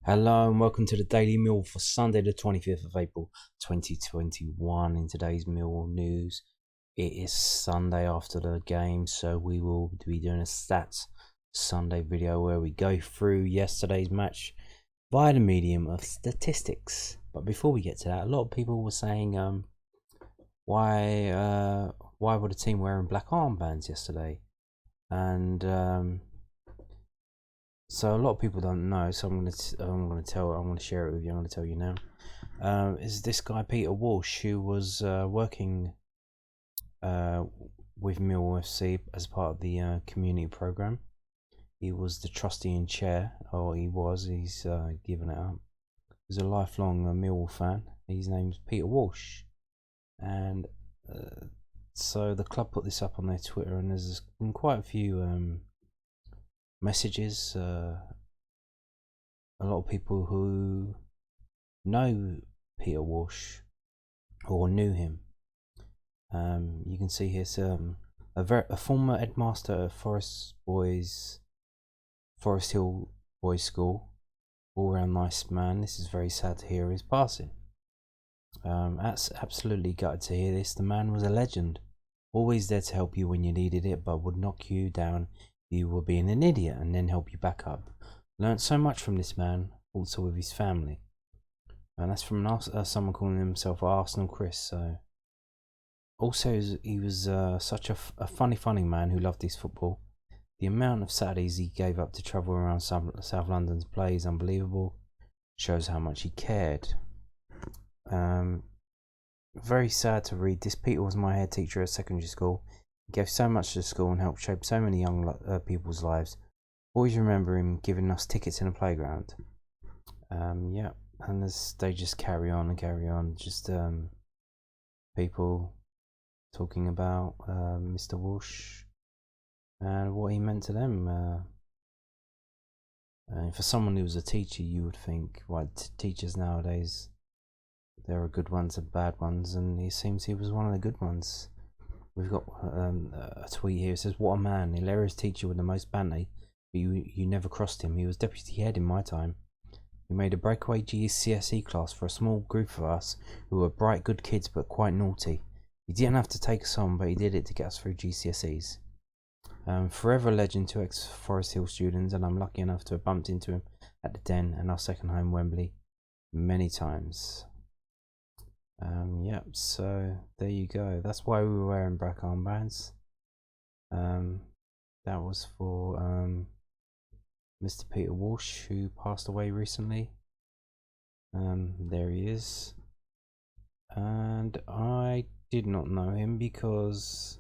Hello and welcome to the Daily Mill for Sunday the 25th of April 2021. In today's Mill news, it is Sunday after the game, so we will be doing a Stats Sunday video where we go through yesterday's match via the medium of statistics. But before we get to that, a lot of people were saying why were the team wearing black armbands yesterday? And so a lot of people don't know, so I'm gonna share it with you. I'm gonna tell you now. Is this guy Peter Walsh, who was working with Millwall FC as part of the community program. He was the trustee and chair, or he's given it up. He's a lifelong Millwall fan. His name's Peter Walsh, and so the club put this up on their Twitter, and there's been quite a few messages. A lot of people who know Peter Walsh or knew him. You can see here's a former headmaster at Forest Hill Boys School, all round nice man. This is very sad to hear his passing. That's absolutely gutted to hear this. The man was a legend, always there to help you when you needed it, but would knock you down you were being an idiot and then help you back up. Learned so much from this man, also with his family. And that's from someone calling himself Arsenal Chris. So also he was such a funny man who loved his football. The amount of Saturdays he gave up to travel around South London to play is unbelievable. Shows how much he cared. Very sad to read. This Peter was my head teacher at secondary school. He gave so much to the school and helped shape so many young people's lives. Always remember him giving us tickets in the playground. Yeah, and as they just carry on, just people talking about Mr. Walsh and what he meant to them. For someone who was a teacher, you would think, right, teachers nowadays, there are good ones and bad ones, and it seems he was one of the good ones. We've got a tweet here. It says, "What a man! Hilarious teacher with the most banter. But you never crossed him. He was deputy head in my time. He made a breakaway GCSE class for a small group of us who were bright, good kids but quite naughty. He didn't have to take us on, but he did it to get us through GCSEs. Forever a legend to ex-Forest Hill students, and I'm lucky enough to have bumped into him at the Den and our second home, Wembley, many times." Yep, so there you go. That's why we were wearing black armbands. That was for Mr. Peter Walsh, who passed away recently. There he is. And I did not know him because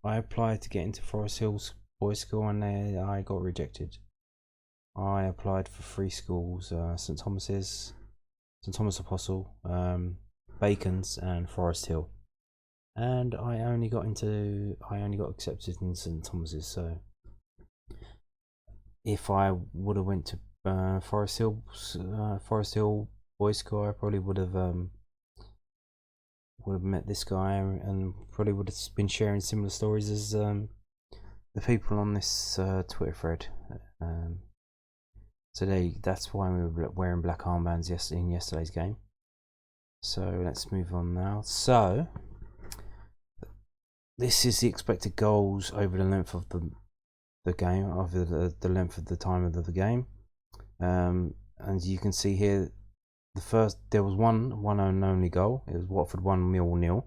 I applied to get into Forest Hills Boys School and I got rejected. I applied for 3 schools, St Thomas Apostle, Bacon's and Forest Hill, and I only got accepted in St Thomas's. So if I would have went to Forest Hill Boys School, I probably would have met this guy and probably would have been sharing similar stories as the people on this Twitter thread. So that's why we were wearing black armbands in yesterday's game. So let's move on now. So this is the expected goals over the length of the game, over the length of the time of the game. And you can see here, there was one and only goal. It was Watford 1, Millwall 0.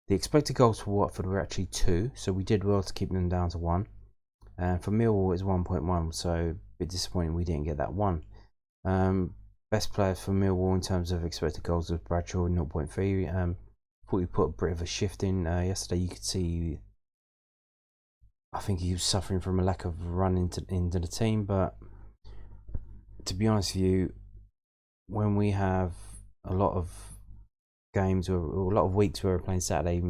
The expected goals for Watford were actually 2, so we did well to keep them down to 1. And for Millwall it's 1.1, so a bit disappointing we didn't get that 1. Best player for Millwall in terms of expected goals was Bradshaw, 0.3. Thought he put a bit of a shift in yesterday. You could see, I think he was suffering from a lack of run into the team. But to be honest with you, when we have a lot of games or a lot of weeks where we're playing Saturday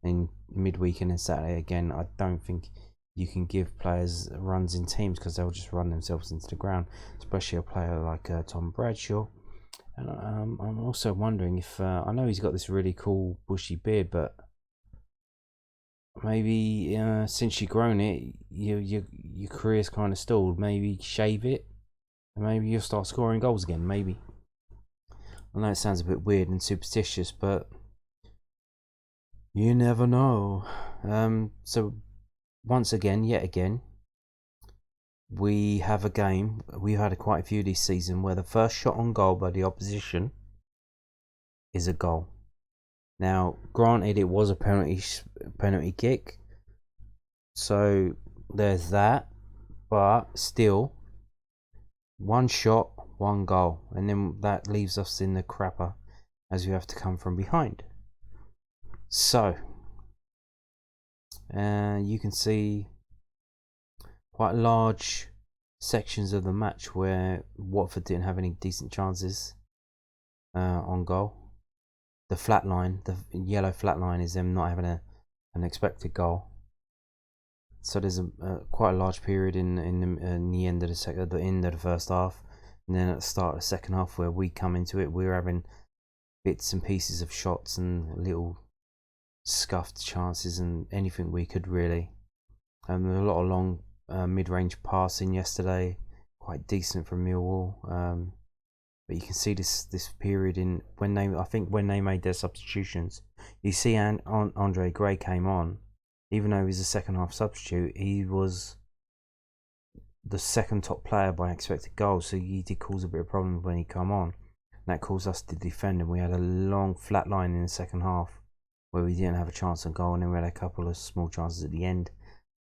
in midweek and then Saturday again, I don't think you can give players runs in teams because they'll just run themselves into the ground, especially a player like Tom Bradshaw. And I'm also wondering if I know he's got this really cool bushy beard, but maybe since you've grown it, your career's kind of stalled. Maybe shave it And maybe you'll start scoring goals again, maybe. I know it sounds a bit weird and superstitious, but you never know. So once again, yet again, we have a game. We've had quite a few this season where the first shot on goal by the opposition is a goal. Now, granted, it was a penalty kick, so there's that. But still, one shot, one goal, and then that leaves us in the crapper as we have to come from behind. So, you can see quite large sections of the match where Watford didn't have any decent chances on goal. The flat line, the yellow flat line, is them not having an expected goal. So there's quite a large period in the end of the first half, and then at the start of the second half where we come into it, we're having bits and pieces of shots and little scuffed chances and anything we could really. There was a lot of long mid-range passing yesterday, quite decent from Millwall. But you can see this period when they made their substitutions. You see, Andre Gray came on, even though he was a second half substitute. He was the second top player by expected goals, so he did cause a bit of problems when he come on. And that caused us to defend, and we had a long flat line in the second half where we didn't have a chance on goal, and then we had a couple of small chances at the end.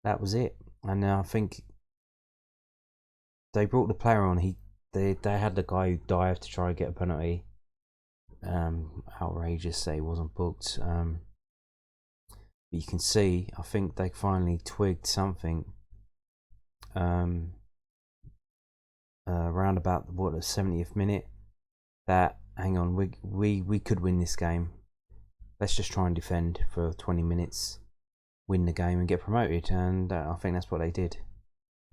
That was it. And I think they brought the player on. They had the guy who dived to try and get a penalty. Outrageous that he wasn't booked. But you can see, I think they finally twigged something. Around about the 70th minute, that hang on, we could win this game. Let's just try and defend for 20 minutes, win the game, and get promoted. And I think that's what they did.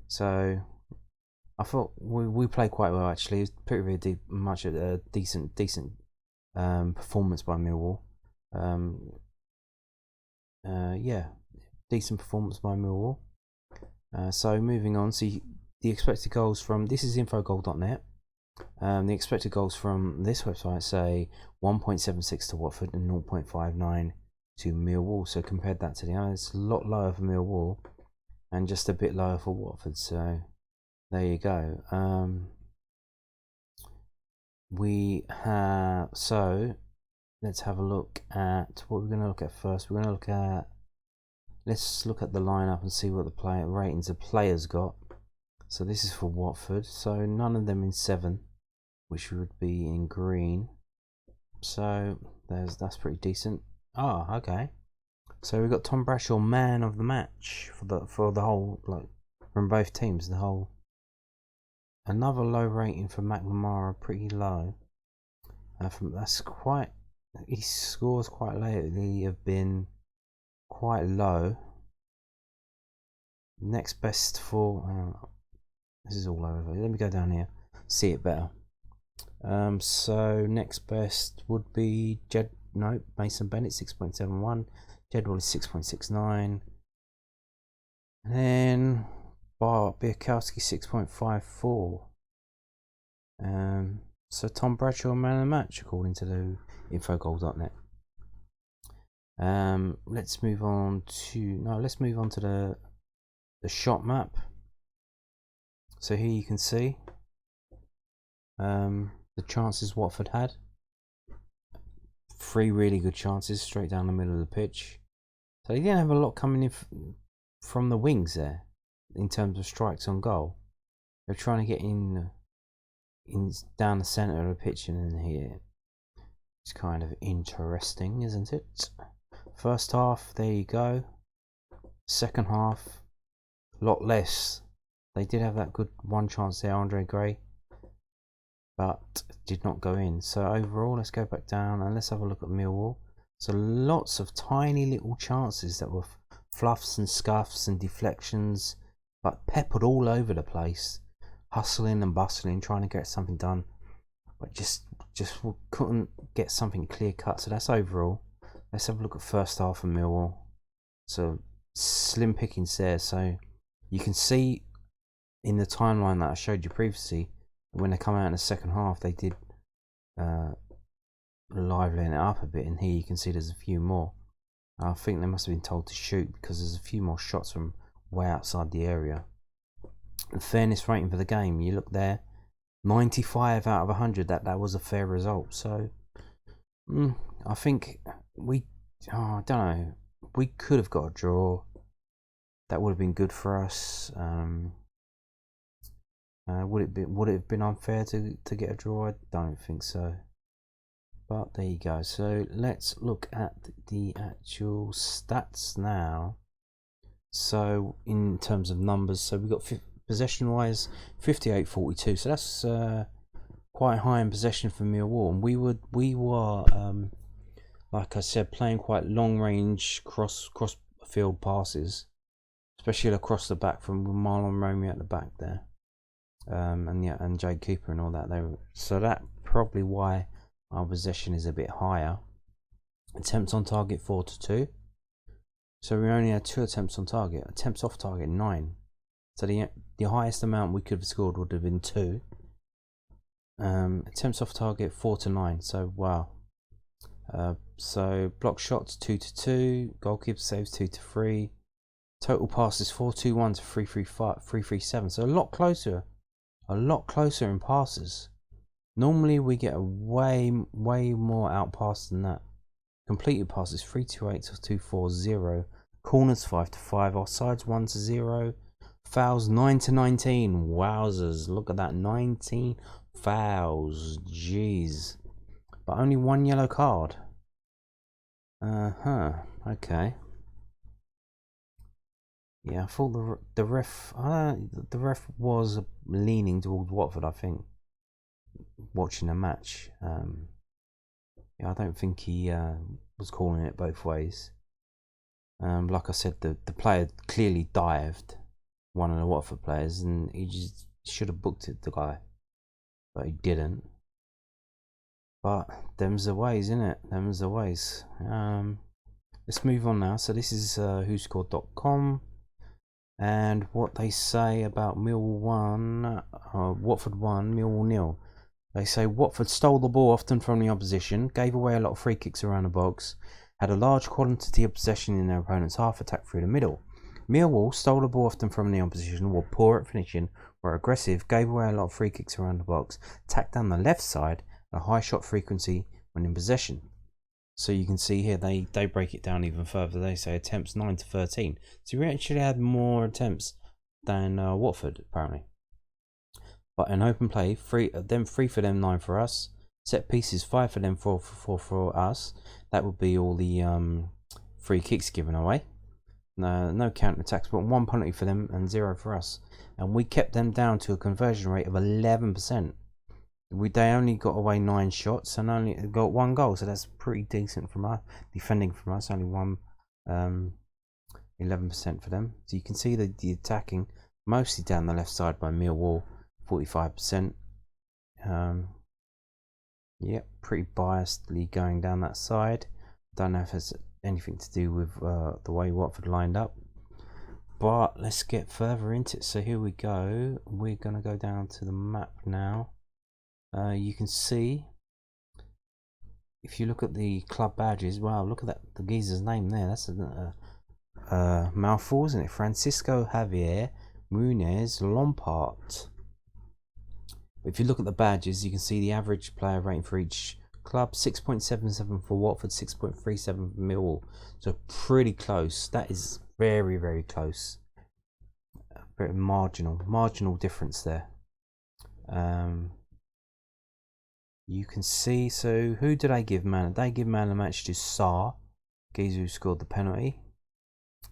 So I thought we played quite well actually. It was pretty much a decent performance by Millwall. Decent performance by Millwall. So moving on, see the expected goals from, this is infogol.net. The expected goals from this website say 1.76 to Watford and 0.59 to Millwall. So compared that to the others, it's a lot lower for Millwall and just a bit lower for Watford. So there you go. Let's have a look at what we're going to look at first. Let's look at the lineup and see what the player ratings of players got. So this is for Watford. So none of them in 7, which would be in green. So that's pretty decent. Okay. So we've got Tom Bradshaw, man of the match for the whole, like, from both teams. The whole. Another low rating for McNamara, pretty low. His scores quite lately have been quite low. Next best for this is all over. Let me go down here, see it better. So next best would be Mason Bennett 6.71. Jedwell is 6.69. And then Biakowski 6.54. So Tom Bradshaw, man of the match according to the infogol.net. Let's move on to the shot map. So here you can see the chances Watford had. 3 really good chances straight down the middle of the pitch. So they didn't have a lot coming in from the wings there in terms of strikes on goal. They're trying to get in down the centre of the pitch and in here. It's kind of interesting, isn't it? First half, there you go. Second half, a lot less. They did have that good one chance there, Andre Gray, but did not go in. So overall, let's go back down and let's have a look at Millwall. So lots of tiny little chances that were fluffs and scuffs and deflections, but peppered all over the place, hustling and bustling, trying to get something done, but just couldn't get something clear cut. So that's overall. Let's have a look at first half of Millwall. So slim pickings there. So you can see in the timeline that I showed you previously, When they come out in the second half, they did liveling it up a bit, and here you can see there's a few more. I think they must have been told to shoot because there's a few more shots from way outside the area. The fairness rating for the game, you look there, 95 out of 100. That was a fair result. So I think I don't know, we could have got a draw. That would have been good for us. Would it have been unfair to get a draw? I don't think so. But there you go. So let's look at the actual stats now. So in terms of numbers, so we've got possession wise 58-42. So that's quite high in possession for Millwall, and we were like I said, playing quite long range cross field passes, especially across the back from Marlon Romeo at the back there, and Jade Cooper and all that. So that probably why our possession is a bit higher. Attempts on target 4-2. So we only had 2 attempts on target. Attempts off target 9. So the highest amount we could have scored would have been 2. Attempts off target 4-9. So wow. So block shots 2-2. Goalkeeper saves 2-3. Total passes 4-2-1 to 3-3-5, 3-3-7. So a lot closer in passes. Normally we get a way more out pass than that. Completed passes 3-2-8 to 2-4-0. Corners 5-5. Offsides 1-0. Fouls 9-19. Wowzers! Look at that, 19 fouls. Jeez. But only 1 yellow card. Okay. Yeah, I thought the ref was leaning towards Watford, I think, watching the match. Yeah, I don't think he was calling it both ways. Like I said, the player clearly dived, one of the Watford players, and he just should have booked it, the guy, but he didn't. But them's the ways, innit? Them's the ways. Let's move on now. So this is whoscored.com, and what they say about Millwall 1, Watford 1, Millwall 0. They say Watford stole the ball often from the opposition, gave away a lot of free kicks around the box, had a large quantity of possession in their opponent's half, attack through the middle. Millwall stole the ball often from the opposition, were poor at finishing, were aggressive, gave away a lot of free kicks around the box, attacked down the left side, and a high shot frequency when in possession. So you can see here they break it down even further. They say attempts 9-13. So we actually had more attempts than Watford, apparently. But in open play, 3 for them, 9 for us. Set pieces 5 for them, 4 for us. That would be all the free kicks given away. No counter attacks, but 1 penalty for them and 0 for us. And we kept them down to a conversion rate of 11%. They only got away 9 shots and only got 1 goal, so that's pretty decent from us. Defending from us, only 11% for them. So you can see the attacking mostly down the left side by Millwall. 45%. Yep, pretty biasedly going down that side. Don't know if it's anything to do with the way Watford lined up. But let's get further into it. So here we go. We're going to go down to the map now. You can see, if you look at the club badges, wow, look at that, the geezer's name there. That's a mouthful, isn't it? Francisco Javier Munez Lompart. If you look at the badges, you can see the average player rating for each club: 6.77 for Watford, 6.37 for Millwall. So pretty close. That is very, very close. Very marginal difference there. You can see. So who did I give man? They give man of the match to Sarr, geezer who scored the penalty.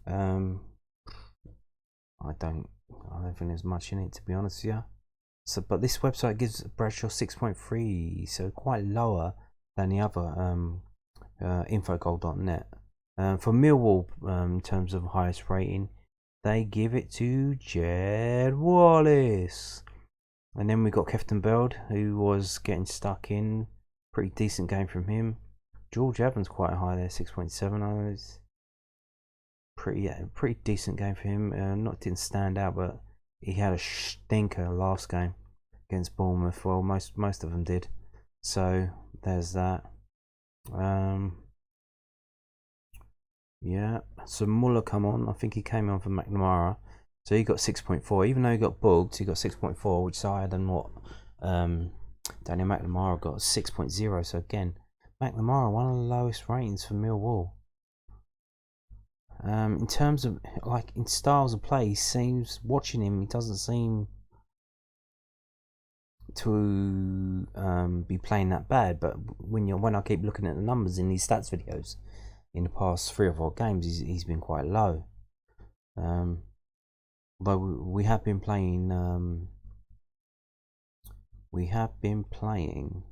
I don't think there's much in it, to be honest with you. So, but this website gives Bradshaw 6.3, so quite lower than the other infogol.net. For Millwall, in terms of highest rating, they give it to Jed Wallace. And then we got Kefton Beld, who was getting stuck in. Pretty decent game from him. George Evans quite high there, 6.7. Pretty decent game for him. Didn't stand out, but he had a stinker last game. against Bournemouth. Well, most of them did. So there's that. Yeah, so Muller come on. I think he came on for McNamara. So he got 6.4. Even though he got bugged, he got 6.4, which is higher than what Daniel McNamara got, 6.0. So again, McNamara, one of the lowest ratings for Millwall. In terms of, like, in styles of play, he seems, watching him, he doesn't seem to be playing that bad. But when I keep looking at the numbers in these stats videos, in the past 3 or 4 games, he's been quite low. But we have been playing. We have been playing.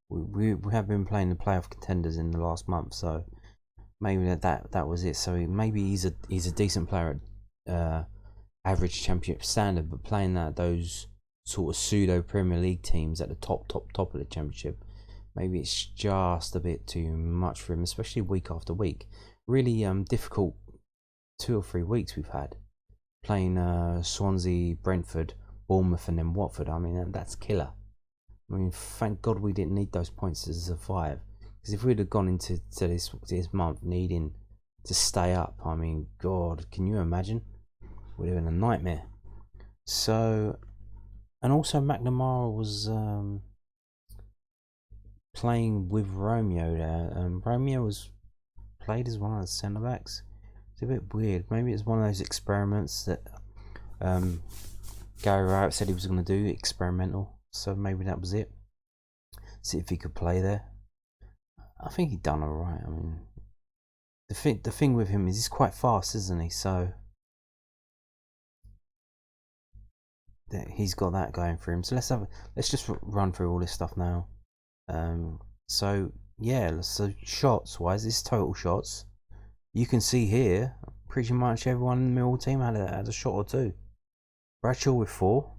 We have been playing the playoff contenders in the last month, so maybe that was it. So maybe he's a decent player at average championship standard, but playing those sort of pseudo Premier League teams at the top of the championship, maybe it's just a bit too much for him, especially week after week. Really difficult 2 or 3 weeks we've had playing Swansea, Brentford, Bournemouth, and then Watford. I mean, that's killer. I mean, thank God we didn't need those points to survive. Because if we'd have gone into this month needing to stay up, I mean, God, can you imagine? Would have been a nightmare. So, and also McNamara was playing with Romeo there. Romeo was played as one of the centre backs. It's a bit weird. Maybe it's one of those experiments that Gary Rowett said he was going to do, experimental. So maybe that was it. See if he could play there. I think he done alright. I mean, the thing with him is he's quite fast, isn't he? So he's got that going for him. So let's just run through all this stuff now. So yeah, so shots wise, this is total shots. You can see here, pretty much everyone in the Millwall team had a shot or 2. Bradshaw with 4.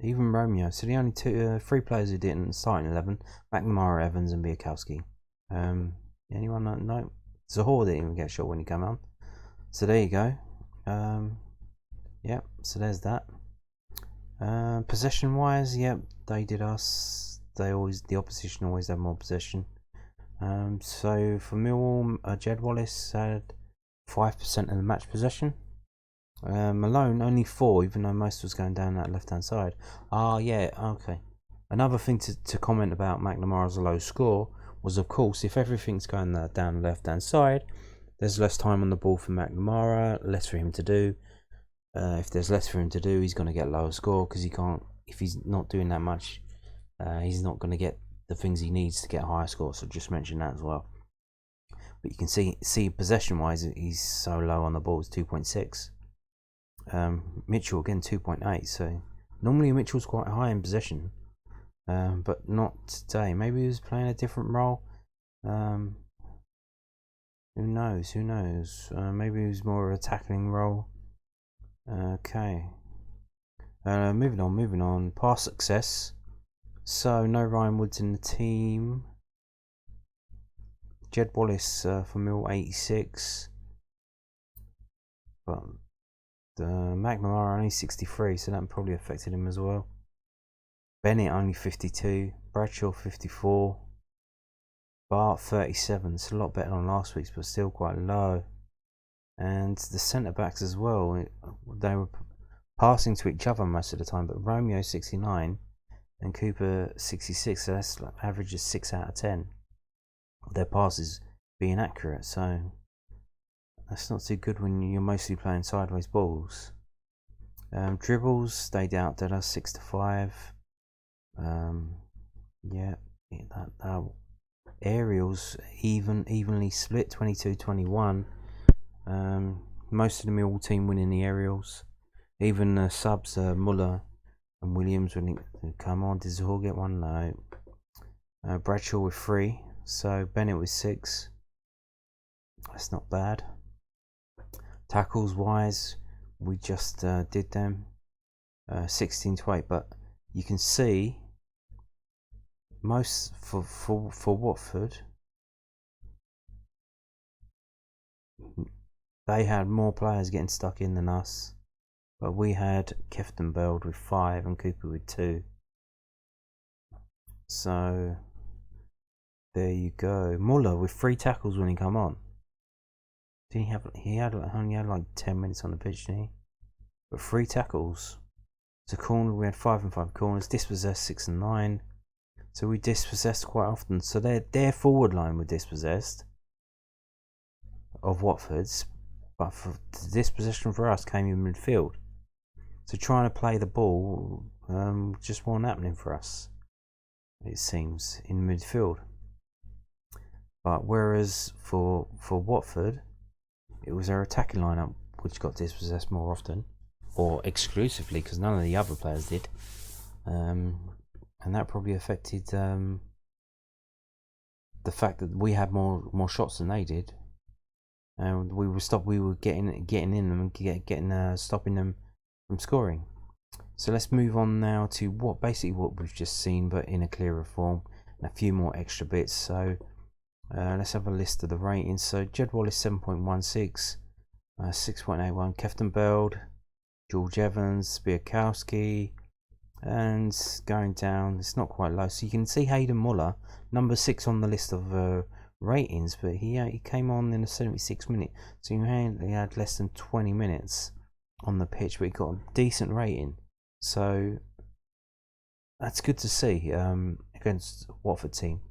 Even Romeo. So the only 3 players who didn't start in 11: McNamara, Evans, and Biakowski. Anyone not? No. Zahor didn't even get a shot when he came on. So there you go. Yep. So there's that. Possession wise, yep, they did us. The opposition always have more possession. So for Millwall, Jed Wallace had 5% of the match possession. Malone only 4, even though most was going down that left hand side. Yeah, okay. Another thing to comment about McNamara's low score was, of course, if everything's going down the left hand side, there's less time on the ball for McNamara, less for him to do. If there's less for him to do, he's going to get lower score because he can't. If he's not doing that much, he's not going to get the things he needs to get a higher score. So just mention that as well. But you can see possession wise, he's so low on the ball. It's 2.6. Mitchell again 2.8. So normally Mitchell's quite high in possession, but not today. Maybe he was playing a different role. Who knows? Maybe he was more of a tackling role. Okay. Moving on. Pass success. So no Ryan Woods in the team. Jed Wallace for Mill 86. But McNamara only 63, so that probably affected him as well. Bennett only 52. Bradshaw 54. Bart 37. It's a lot better than last week's, but still quite low. And the centre backs as well, they were passing to each other most of the time, but Romeo 69 and Cooper 66, so that's like average of 6 out of 10 of their passes being accurate. So that's not too good when you're mostly playing sideways balls. Dribbles stayed out there, 6 to 5. Yeah, that aerials evenly split, 22-21. Most of the Millwall team winning the aerials. Even the subs, Muller and Williams, when he come on. Did Zahor get one? No. Bradshaw with 3. So Bennett with 6. That's not bad. Tackles wise, we just did them 16 to 8, but you can see most for Watford. they had more players getting stuck in than us, but we had Kieftenbeld with 5 and Cooper with 2. So there you go. Muller with 3 tackles when he come on. Did he have? Only had like 10 minutes on the pitch, didn't he? But 3 tackles. So corner, we had 5 and 5 corners. Dispossessed 6 and 9. So we dispossessed quite often. So their forward line were dispossessed of Watford's, but for the dispossession for us came in midfield. So trying to play the ball just wasn't happening for us, it seems, in midfield. But whereas for Watford, it was their attacking lineup which got dispossessed more often, or exclusively, because none of the other players did, and that probably affected the fact that we had more shots than they did, and we were getting in them and stopping them from scoring. So let's move on now to what we've just seen, but in a clearer form, and a few more extra bits. So let's have a list of the ratings. So Jed Wallace 7.16, 6.81 Kieftenbeld, George Evans, Biakowski, and going down, it's not quite low. So you can see Hayden Muller, number 6 on the list of ratings, but he came on in the 76th minute, so he had less than 20 minutes on the pitch, but he got a decent rating. So that's good to see against Watford team.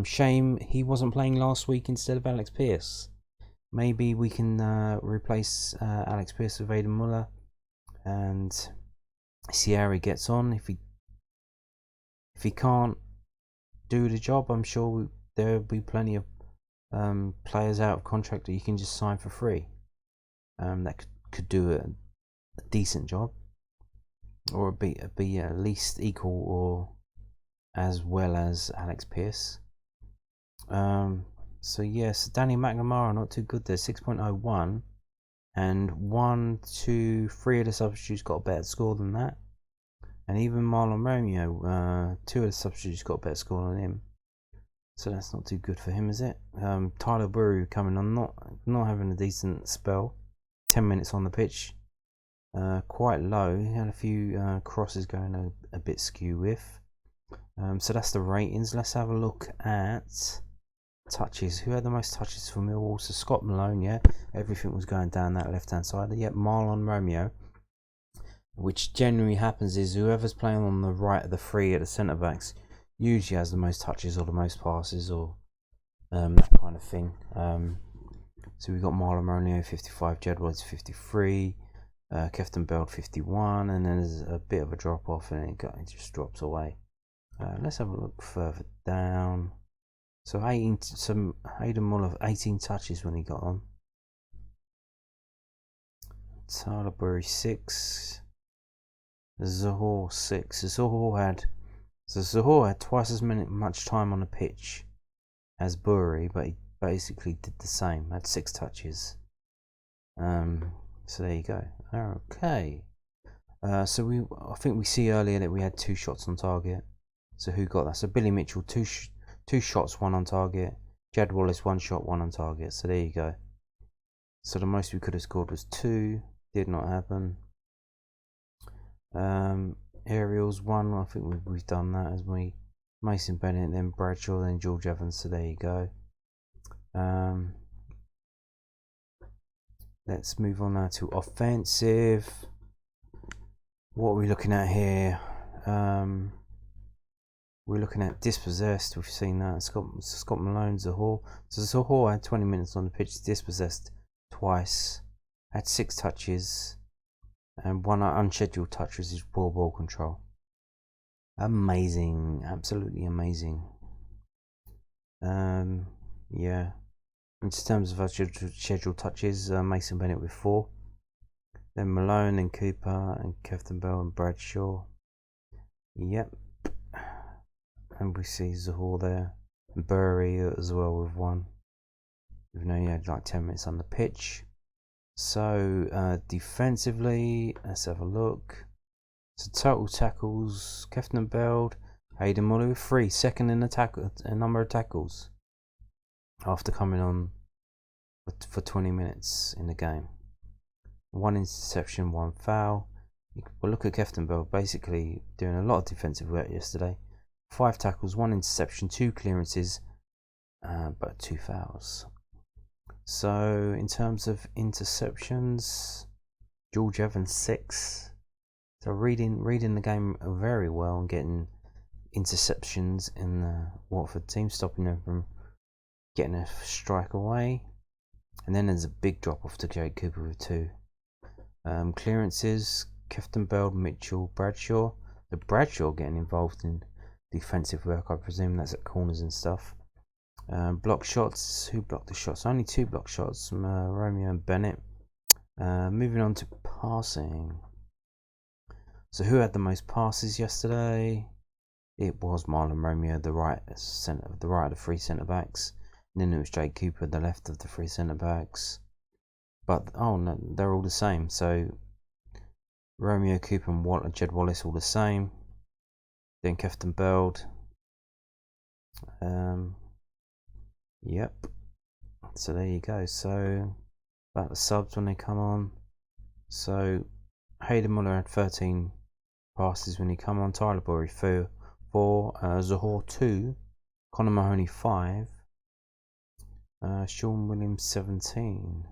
Shame he wasn't playing last week instead of Alex Pearce. Maybe we can replace Alex Pearce with Hayden Muller and see how he gets on. If he can't do the job, I'm sure there'll be plenty of players out of contract that you can just sign for free. That could do a decent job, or be at least equal or as well as Alex Pearce. So yes, Danny McNamara not too good there, 6.01, and 1, 2, 3 of the substitutes got a better score than that, and even Marlon Romeo, 2 of the substitutes got a better score than him. So that's not too good for him, is it? Tyler Burrow coming on, not having a decent spell. 10 minutes on the pitch, quite low. He had a few crosses going a bit skew with. So that's the ratings. Let's have a look at touches. Who had the most touches for Millwall? So Scott Malone, yeah. Everything was going down that left-hand side. Yep, Marlon Romeo. Which generally happens is whoever's playing on the right of the 3 at the centre-backs usually has the most touches or the most passes or that kind of thing. So we've got Marlon Romeo 55, Jed Wallace 53, Kieftenbeld 51, and then there's a bit of a drop off and it just drops away. Let's have a look further down. So Hayden Muller 18 touches when he got on. Tyler Burry 6. Zahor 6. Zahor had twice as much time on the pitch as Burry, but he basically did the same. Had 6 touches. So there you go. Okay. So I think we see earlier that we had 2 shots on target. So who got that? So Billy Mitchell 2 shots, 1 on target. Jed Wallace 1 shot, 1 on target. So there you go. So the most we could have scored was 2. Did not happen. Aerials 1. I think we've done that as Mason Bennett, then Bradshaw, then George Evans. So there you go. Let's move on now to offensive. What are we looking at here? We're looking at dispossessed. We've seen that. Scott Malone, Zahor. So Zahor had 20 minutes on the pitch, dispossessed twice, had 6 touches, and 1 unscheduled touch was his poor ball control. Amazing, absolutely amazing. Yeah. In terms of our scheduled touches, Mason Bennett with 4, then Malone and Cooper and Kieftenbeld and Bradshaw. Yep. And we see Zahor there, and Burry as well with 1. Even though he had like 10 minutes on the pitch. So defensively, let's have a look. So total tackles, Kieftenbeld, Hayden Muller with 3, second in a number of tackles after coming on for 20 minutes in the game. 1 interception, 1 foul. Well, look at Keftenbell, basically doing a lot of defensive work yesterday. 5 tackles, 1 interception, 2 clearances, but 2 fouls. So in terms of interceptions, George Evans 6. So reading the game very well and getting interceptions in the Watford team, stopping them from getting a strike away. And then there's a big drop off to Jake Cooper with 2. Clearances, Keftenbell, Mitchell, Bradshaw. The Bradshaw getting involved in defensive work, I presume that's at corners and stuff. Block shots, who blocked the shots? Only 2 block shots, Romeo and Bennett. Moving on to passing. So who had the most passes yesterday? It was Marlon Romeo, the right of the 3 centre backs. And then it was Jake Cooper, the left of the 3 centre backs. But oh no, they're all the same. So Romeo, Cooper, and Jed Wallace all the same. Then Keftenbell. Yep. So there you go. So about the subs when they come on. So Hayden Muller had 13 passes when he come on. Tyler Bory 4, Zohor 2, Connor Mahoney 5, Sean Williams 17.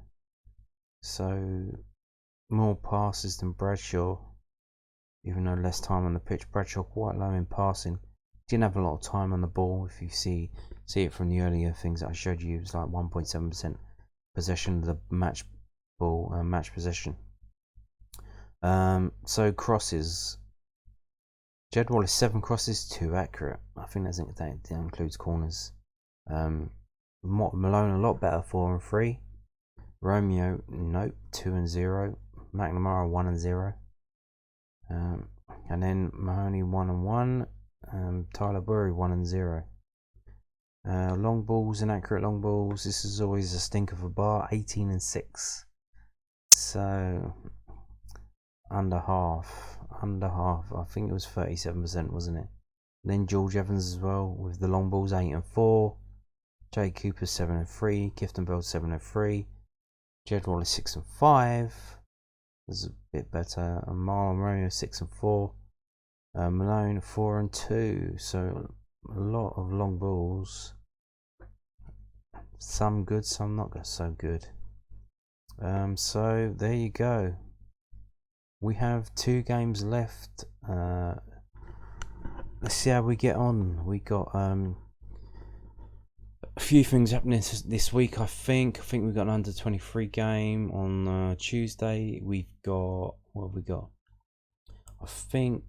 So more passes than Bradshaw, even though less time on the pitch. Bradshaw quite low in passing. Didn't have a lot of time on the ball. If you see it from the earlier things that I showed you, it was like 1.7% possession of the match ball, match possession. So crosses. Jed Wallace 7 crosses, 2 accurate. I think that includes corners. Malone a lot better, 4 and 3. Romeo, nope, 2 and 0. McNamara 1 and 0. And then Mahoney 1 and 1. Tyler Burry 1 and 0. Long balls, inaccurate long balls. This is always a stink of a bar. 18 and 6. So under half. I think it was 37%, wasn't it? Then George Evans as well with the long balls, 8 and 4. Jay Cooper 7 and 3. Kifton 7 and 3. Jed Wallace 6 and 5. That's a bit better. And Marlon Romeo 6 and 4. Malone 4 and 2. So a lot of long balls. Some good, some not so good. So there you go. We have 2 games left. Let's see how we get on. We got a few things happening this week. I think we've got an under 23 game on Tuesday. We've got what have we got? I think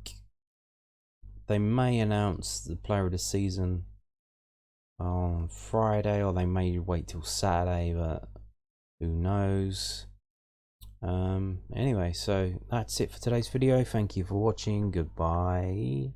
they may announce the player of the season on Friday, or they may wait till Saturday, but who knows. Anyway, so that's it for today's video. Thank you for watching. Goodbye.